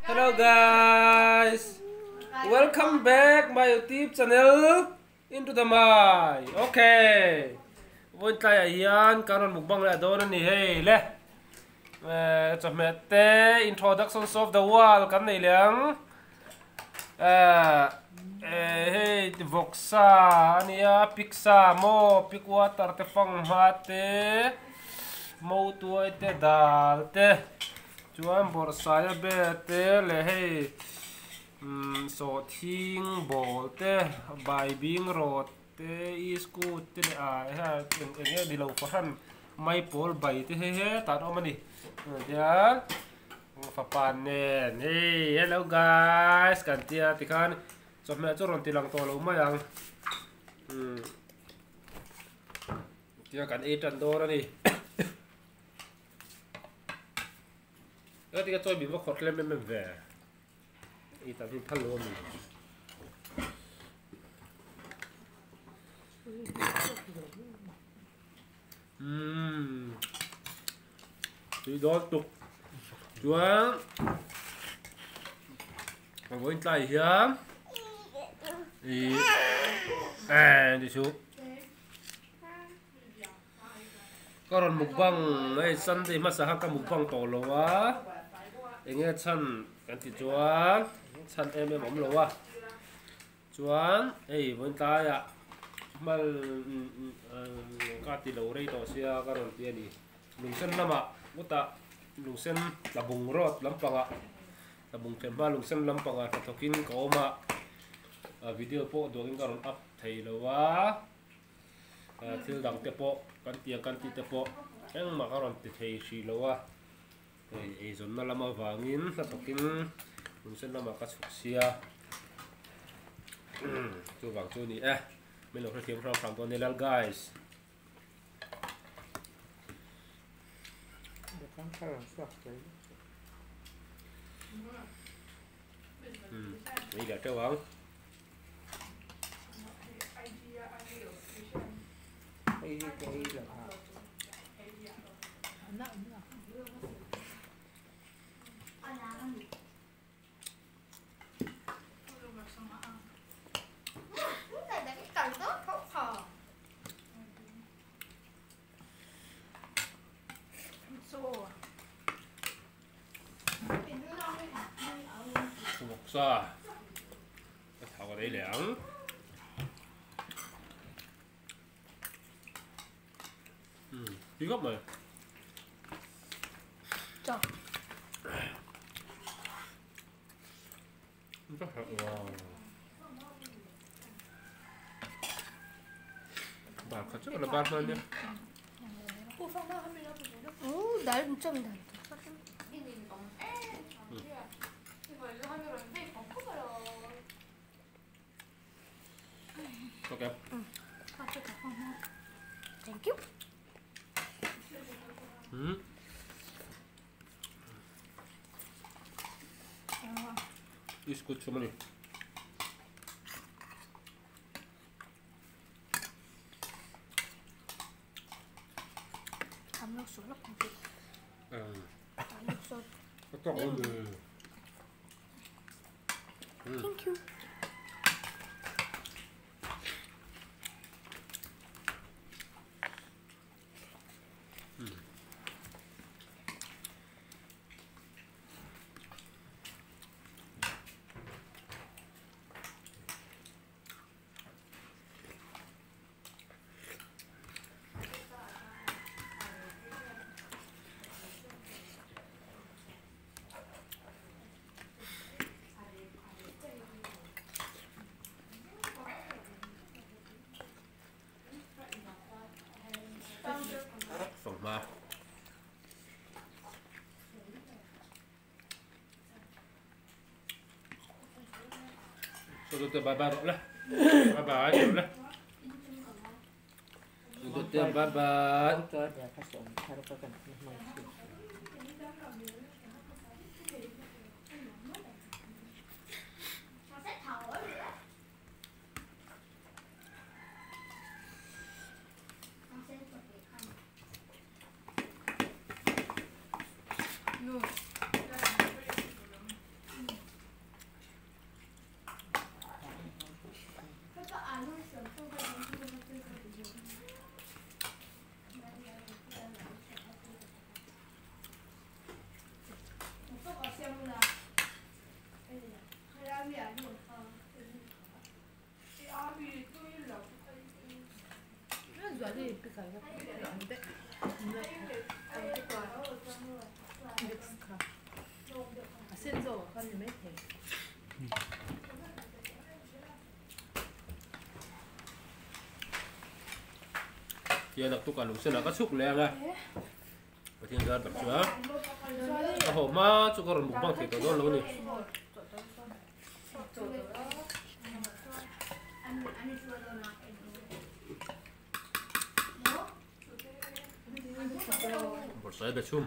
Hello guys, welcome back my YouTube channel into the my. Okay,วันนี้ยันการนมุกบังเลยโดนนี่เฮ้ยเลยจะมาเตะ introduction of the world กันในเรื่องเฮ้ยวอกซ่าอันนี้พิกซ่าโมพิกวัตต์เตฟังมาเตะโมตัวเตะดัลเตะจวนบอร์สายเบเตะเลยเฮ้ยโซทิงบอลเตะใบบิงโรดเตะอีสกูเตะฮะเองดิลาวฟันไม่พอลใบเตะเฮ้ตัดออกมาดิเดี๋ยวฟ้าปานเน่เฮ้ย hello guys กันเตียติคันจบแม่จุรนติลังตัวลงมายังเตียกันจันโดนะนี่แล้วที่ก็จอยบินว่าขดเล่นไม่แหวอีตาที่พันโลนี่ที่โดนตุกจวนมาวันใจเฮียดิชุก็รอนมุกบังไอ้สันที่มาสหกับมุกบังโตโลวะเองชันกันติจวนชันหมอมโลวะจวนวันตายอะมันก็ติโลเรย์ต่อเสียก็รอนเตียนี่ลุงเส้นน้ำอะมุตะลุงเส้นตะบุงรอดลำปังอะตะบุงเทมบ้าลุงเส้นลำปังอะถ้ากินก็มาวิดีโอโปดูกันก็รอนอัพไทยแล้ววะที่ดังเตปกันเตียกันตีเตปเอ็งมาก็รอนติดไทยชีแล้ววะส่วนนั่นละมาฟังอินถ้ากินลุงเส้นละมาก็สุกเสียจูบังจูนี่ไม่หลงเทียมเราฟังตัวนี้แล้ว guysนี่เดี๋ยวเจ้าหวังซ่าก็เท่ากันได้เหลียงดีครับเลยจ้ะมันก็หักว้าวบาดเขาจะอะไรบาดมันเนี่ยโอ้ได้จำได้โอเคthank you It's good for money. I'm not sure. Thank you. Phần ba tôi bye bye rồi đấy bye bye rồi đấy tôi bye bye giờ đặc tu cả lũ xe nó có xúc lẹ ngay và thiên gia tập chữa cái hộp má chú còn một bằng thì tao đó luôn đi một sợi bẹ chum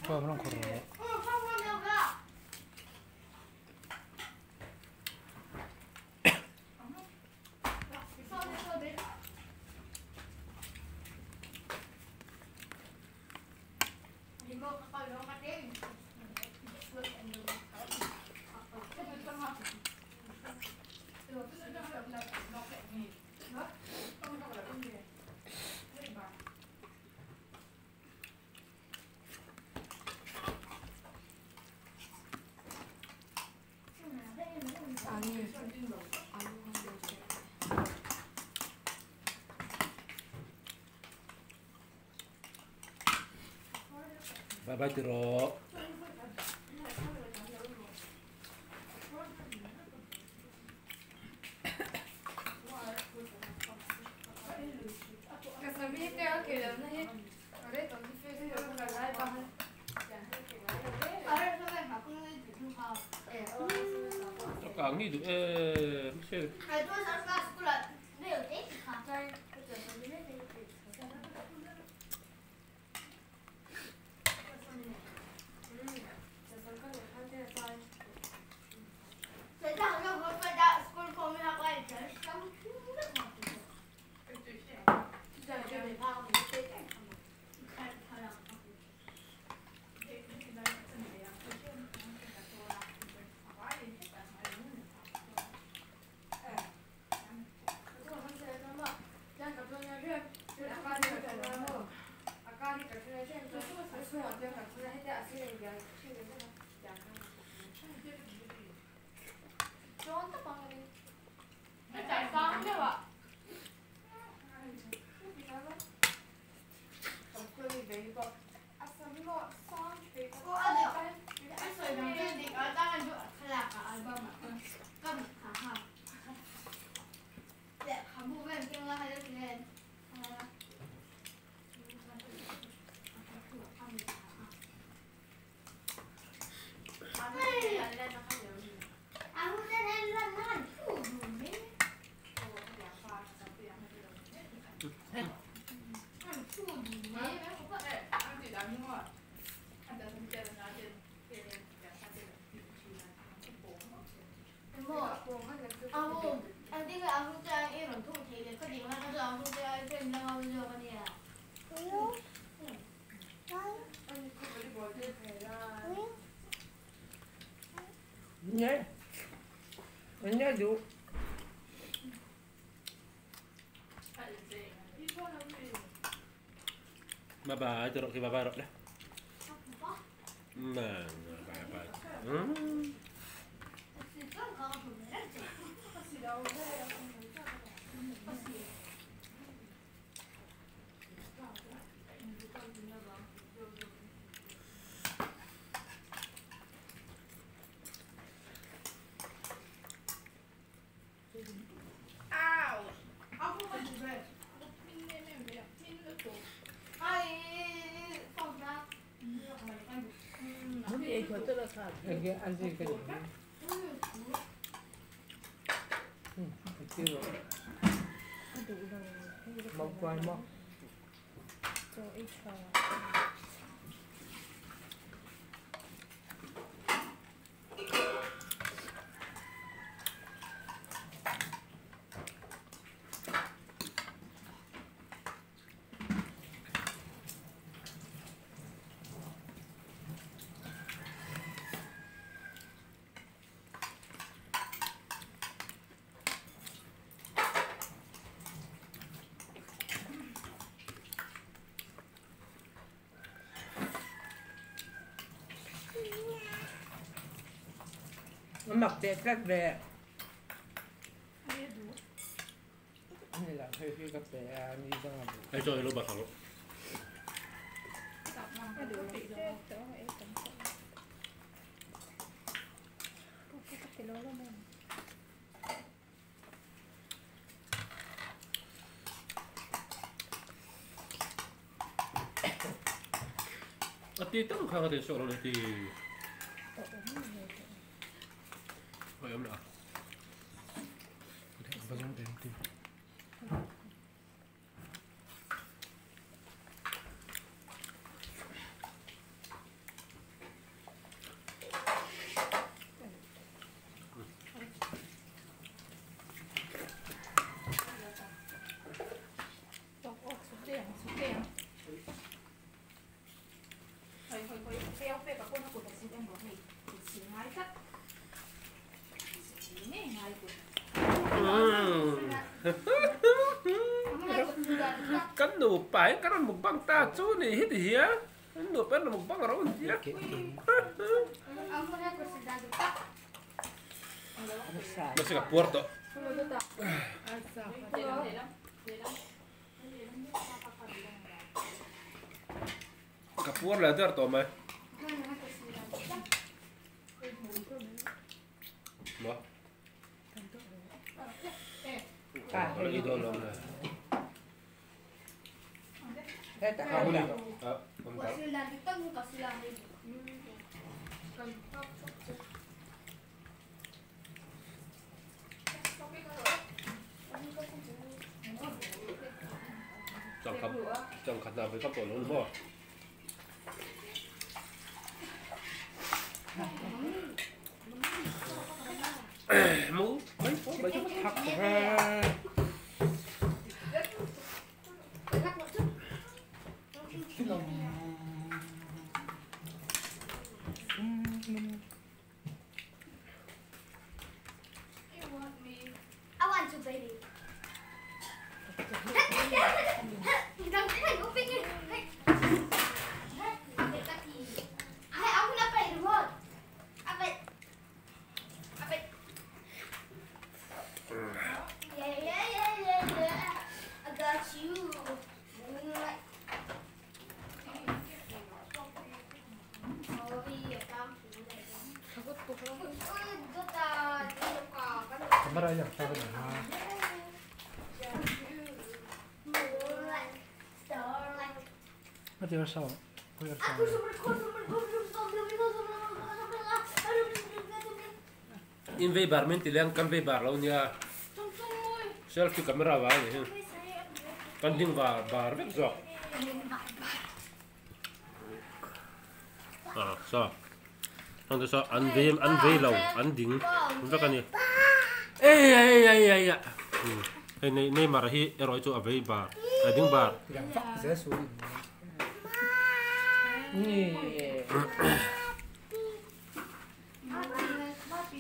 처음으로 걸어. bye bye tiro cả nghĩ được xe nhé nhé đủ bye bye tiro bye bye rồi đấy nah bye bye 이게 안지 그래. 그대로. 먹고 할 먹. mặc đẹp rất đẹpนี่แหละพี่กาแฟนี่ต้องมาดู ให้ช่วยรู้บ้างครับ Ati tang kha ka so lo ti. Oi am na. Ba giống đến thì Kan nu pai kan muk bang ta chu ni hit hia. Nu pen muk bang ro ni. Masih ka Porto. Kapur lah ter to mai. Mo. Lagi dolong lah. hết cả không nào Không có. Chẳng khát nào với các tổ luôn bỏ. Mũ mấy phố mấy chút thật ra. I want to, baby. Đừng thấy nó pin đi. Hai ông đã về được rồi. Anh về. Anh về. Yeah, yeah, yeah, yeah, yeah. I got you. camera nhỉ sao cái này nó chưa sao bây giờ sao In vei bar men tilang kan vei bar lo nia. Selfie camera wa ni. Kan ding bar vek zo. So. Ang so an vei lo an ding. Vek kan ni. Ê. Hey nei mar hi eroi chu a vei bar. A ding bar. làm vắt dễ xuống nè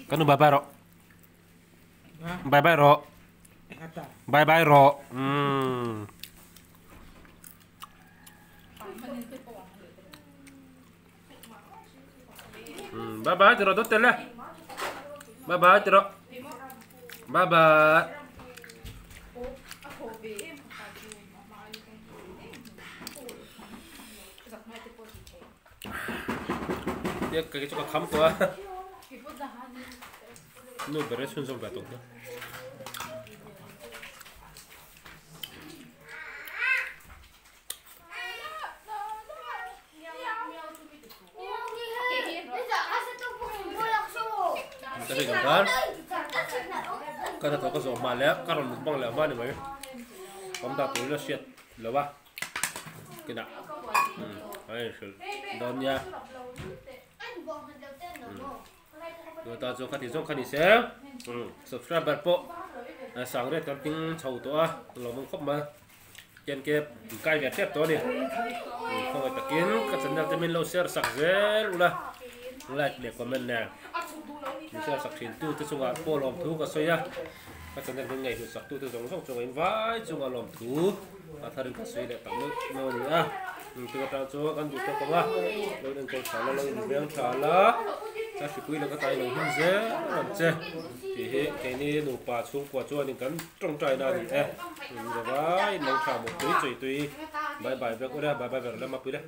Kan nu bye bye ro. Bye bye ro. Bye bye ro. Bye bye tiro dotte le. Bye bye tiro. Bye bye. Tiếc cái chỗ khắm quá. Nu bere sun som batok. Kasi kan kada to ko so male karon mukbang le mani mai pom ta tu le shit le ba kina ai shul don ya người ta cho khát thì sẽ subscribe bật bộ sáng rồi còn tiếng chầu to lo mong khóc mà trên kia cài vẹt xếp to đi không phải tập kiến các chân đang mình lâu share sạc dễ luôn like để comment nè mình sẽ sạc xin tu từ xuống bộ lòng thú các xoay á các chân đang ngày được sạc tu từ giống xong trong anh vãi xuống lòng thú và thay các xoay để tặng nước nồi nữa từ cái trang cho ăn được cho các bạn rồi đừng còn xả là lâu đừng béo xả là chắc chỉ quý là cái tay nó hin dễ làm chơi thì hệ cái này nụ bà xuống quả chua nên cắn trong trái nào thì rồi đấy nấu thả một tí tùy bye bye việc đây bye bye việc làm mà quý đây